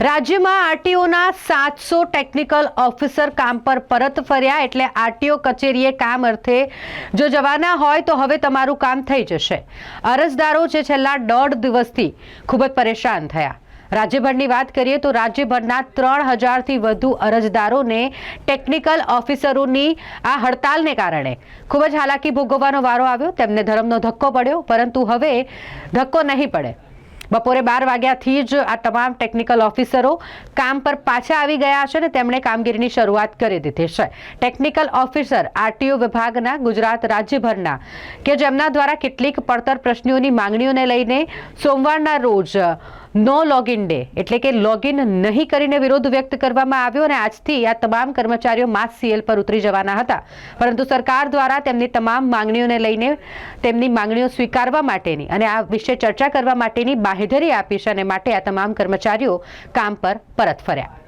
રાજ્યમાં આરટીઓના 700 technical officer કામ પર પરત ફર્યા। એટલે આરટીઓ કચેરીએ કામ અર્થે જો જવાના હોય તો હવે તમારું કામ થઈ જશે। અરજદારો જે છેલ્લા 1.5 દિવસથી ખૂબ જ પરેશાન થયા। રાજ્યભરની વાત કરીએ તો રાજ્યભરના 3000થી વધુ અરજદારોને ટેકનિકલ ઓફિસરોની આ હડતાલને કારણે ખૂબ જ હાલાકી ભોગવવાનો વારો આવ્યો। તેમને ધરમનો ધક્કો પડ્યો, પરંતુ હવે ધક્કો નહીં પડે। બપોરે 12 વાગ્યાથી જ આ તમામ ટેકનિકલ ઓફિસરો કામ પર પાછા આવી ગયા છે અને તેમણે કામગીરીની શરૂઆત કરી દીધી છે। ટેકનિકલ ઓફિસર આરટીઓ વિભાગના ગુજરાત રાજ્યભરના કે જેમના દ્વારા કેટલીક પડતર પ્રશ્નોની માંગણીઓને લઈને સોમવારના રોજ નો લોગિન ડે એટલે કે લોગિન નહીં કરીને વિરોધ વ્યક્ત કરવામાં આવ્યો અને આજથી આ તમામ કર્મચારીઓ માસ સીએલ પર ઉતરી જવાના હતા, પરંતુ સરકાર દ્વારા તેમની તમામ માંગણીઓને લઈને તેમની માંગણીઓ સ્વીકારવા માટેની અને આ વિશે ચર્ચા કરવા માટેની બાહેધરી આપી છે અને માટે આ તમામ કર્મચારીઓ કામ પર પરત ફર્યા।